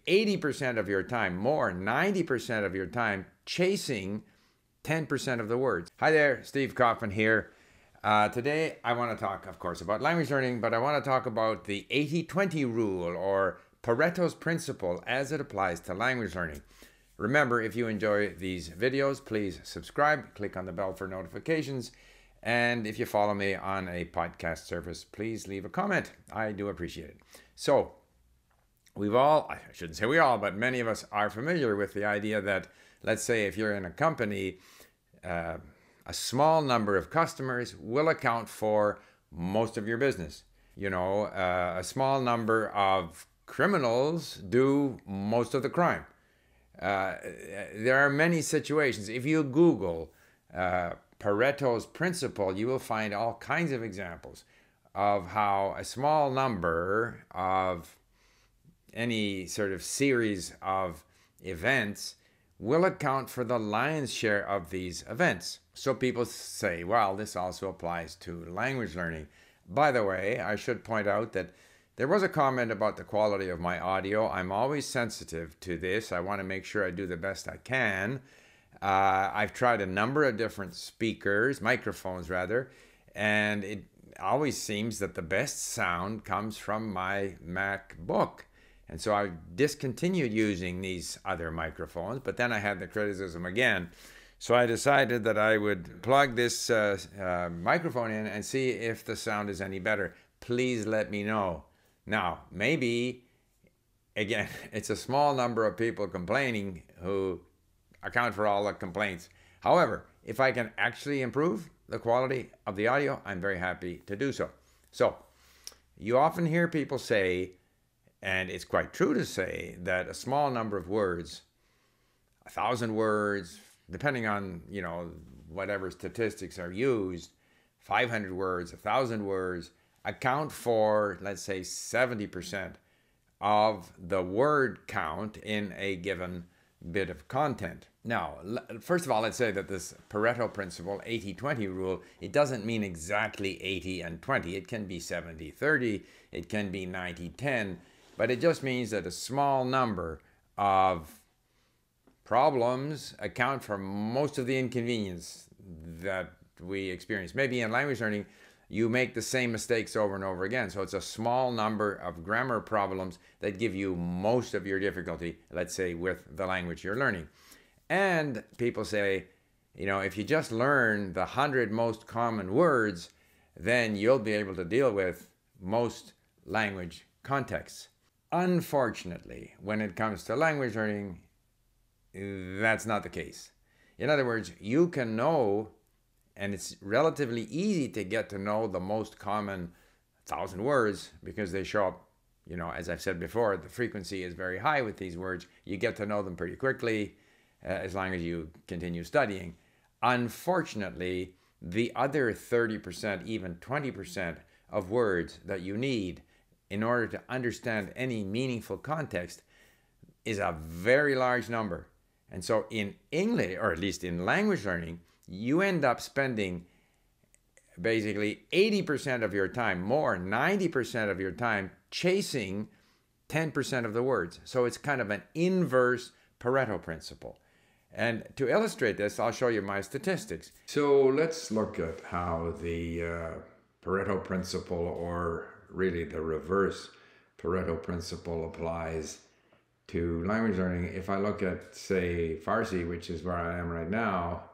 80% of your time, more, 90% of your time chasing 10% of the words. Hi there, Steve Kaufmann here. Today I want to talk, of course, about language learning, but I want to talk about the 80-20 rule, or Pareto's principle, as it applies to language learning. Remember, if you enjoy these videos, please subscribe, click on the bell for notifications, and if you follow me on a podcast service, please leave a comment. I do appreciate it. So, I shouldn't say we all, but many of us are familiar with the idea that, let's say if you're in a company, a small number of customers will account for most of your business. You know, a small number of criminals do most of the crime. There are many situations. If you Google Pareto's principle, you will find all kinds of examples of how a small number of any sort of series of events will account for the lion's share of these events. So people say, well, this also applies to language learning. By the way, I should point out that there was a comment about the quality of my audio. I'm always sensitive to this. I want to make sure I do the best I can. I've tried a number of different microphones rather, and it always seems that the best sound comes from my MacBook. And so I discontinued using these other microphones, but then I had the criticism again. So I decided that I would plug this microphone in and see if the sound is any better. Please let me know. Now, maybe, again, it's a small number of people complaining who account for all the complaints. However, if I can actually improve the quality of the audio, I'm very happy to do so. So, you often hear people say, and it's quite true to say, that a small number of words, 1,000 words, depending on, you know, whatever statistics are used, 500 words, 1,000 words, account for, let's say, 70% of the word count in a given bit of content. Now, first of all, let's say that this Pareto principle, 80-20 rule, it doesn't mean exactly 80 and 20. It can be 70-30, it can be 90-10, but it just means that a small number of problems account for most of the inconvenience that we experience. Maybe in language learning, you make the same mistakes over and over again. So it's a small number of grammar problems that give you most of your difficulty, let's say, with the language you're learning. And people say, you know, if you just learn the 100 most common words, then you'll be able to deal with most language contexts. Unfortunately, when it comes to language learning, that's not the case. In other words, you can know, and it's relatively easy to get to know the most common 1,000 words because they show up, you know, as I've said before, the frequency is very high with these words. You get to know them pretty quickly as long as you continue studying. Unfortunately, the other 30%, even 20% of words that you need in order to understand any meaningful context is a very large number. And so in English, or at least in language learning, you end up spending basically 80% of your time, more, 90% of your time chasing 10% of the words. So it's kind of an inverse Pareto principle. And to illustrate this, I'll show you my statistics. So let's look at how the Pareto principle, or really the reverse Pareto principle, applies to language learning. If I look at, say, Farsi, which is where I am right now,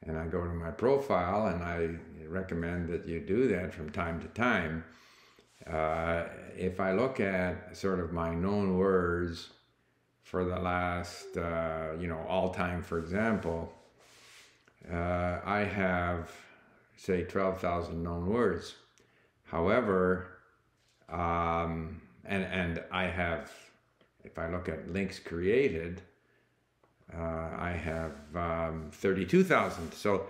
and I go to my profile, and I recommend that you do that from time to time. If I look at sort of my known words for the last, all time, for example, I have, say, 12,000 known words. However, and I have, if I look at links created, I have 32,000. So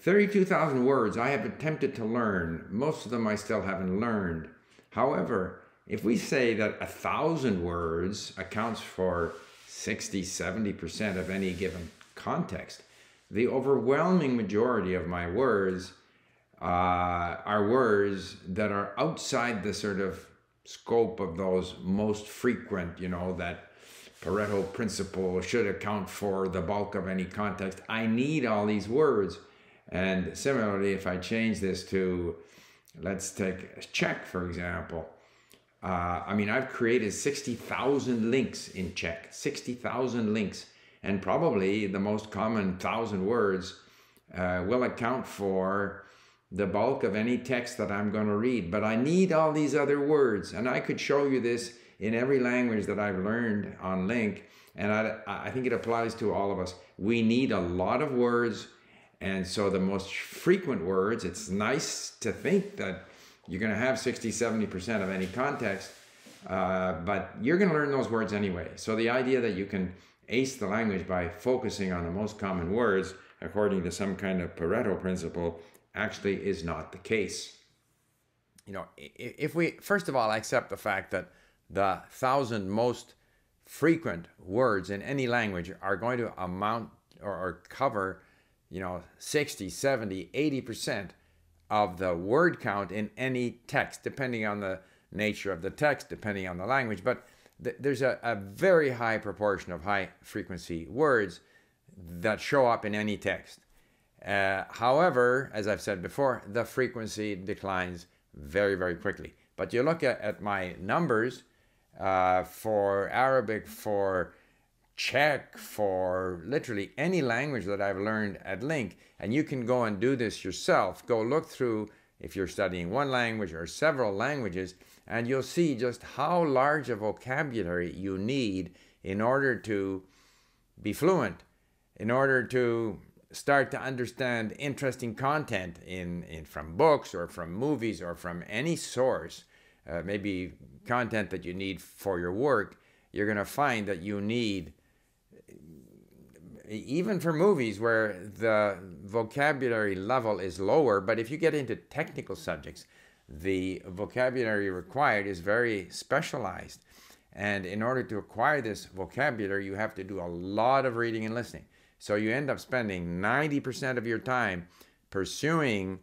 32,000 words I have attempted to learn. Most of them I still haven't learned. However, if we say that 1,000 words accounts for 60-70% of any given context, the overwhelming majority of my words are words that are outside the sort of scope of those most frequent, that Pareto principle should account for the bulk of any context. I need all these words. And similarly, if I change this to, let's take Czech, for example. I've created 60,000 links in Czech, 60,000 links, and probably the most common 1,000 words will account for the bulk of any text that I'm going to read. But I need all these other words, and I could show you this in every language that I've learned on LingQ, and I think it applies to all of us. We need a lot of words, and so the most frequent words, it's nice to think that you're going to have 60-70% of any context, but you're going to learn those words anyway. So the idea that you can ace the language by focusing on the most common words, according to some kind of Pareto principle, actually is not the case. If we, first of all, accept the fact that the 1,000 most frequent words in any language are going to amount or cover, 60, 70, 80% of the word count in any text, depending on the nature of the text, depending on the language. But there's a very high proportion of high frequency words that show up in any text. However, as I've said before, the frequency declines very, very quickly. But you look at my numbers for Arabic, for Czech, for literally any language that I've learned at LingQ, and you can go and do this yourself. Go look through, if you're studying one language or several languages, and you'll see just how large a vocabulary you need in order to be fluent, in order to start to understand interesting content from books or from movies or from any source, maybe content that you need for your work. You're going to find that you need, even for movies where the vocabulary level is lower, but if you get into technical subjects, the vocabulary required is very specialized. And in order to acquire this vocabulary, you have to do a lot of reading and listening. So you end up spending 90% of your time pursuing,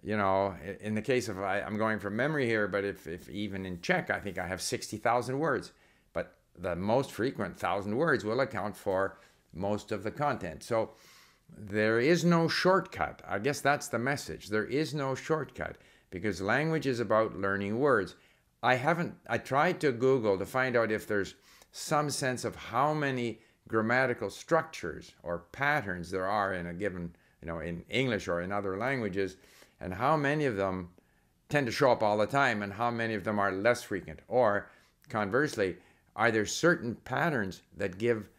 in the case of, I'm going from memory here, but if even in Czech, I think I have 60,000 words. But the most frequent 1,000 words will account for most of the content. So there is no shortcut. I guess that's the message. There is no shortcut because language is about learning words. I tried to Google to find out if there's some sense of how many grammatical structures or patterns there are in a given, in English or in other languages, and how many of them tend to show up all the time and how many of them are less frequent. Or conversely, are there certain patterns that give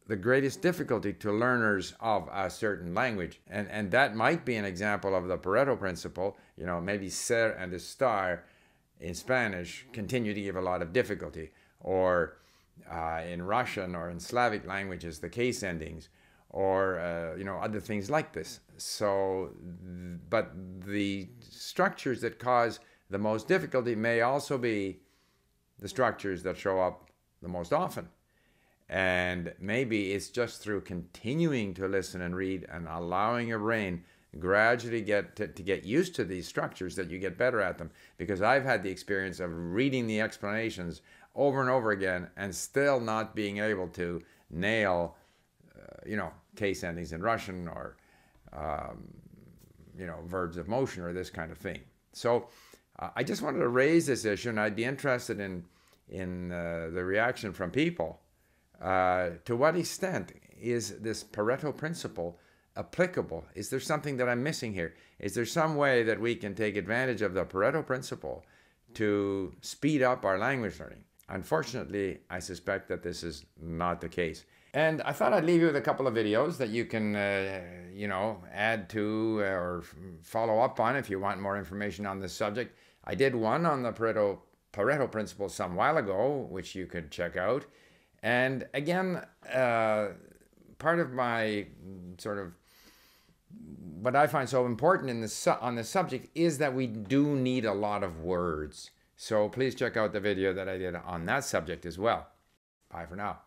the greatest difficulty to learners of a certain language? And that might be an example of the Pareto principle. Maybe ser and estar in Spanish continue to give a lot of difficulty, or in Russian or in Slavic languages, the case endings, or other things like this. So, but the structures that cause the most difficulty may also be the structures that show up the most often. And maybe it's just through continuing to listen and read and allowing your brain gradually get used to these structures that you get better at them. Because I've had the experience of reading the explanations over and over again and still not being able to nail, case endings in Russian or, verbs of motion or this kind of thing. So I just wanted to raise this issue, and I'd be interested in the reaction from people. To what extent is this Pareto principle applicable? Is there something that I'm missing here? Is there some way that we can take advantage of the Pareto principle to speed up our language learning? Unfortunately, I suspect that this is not the case. And I thought I'd leave you with a couple of videos that you can, add to or follow up on if you want more information on this subject. I did one on the Pareto principle some while ago, which you could check out. And again, part of my sort of what I find so important on this subject is that we do need a lot of words. So please check out the video that I did on that subject as well. Bye for now.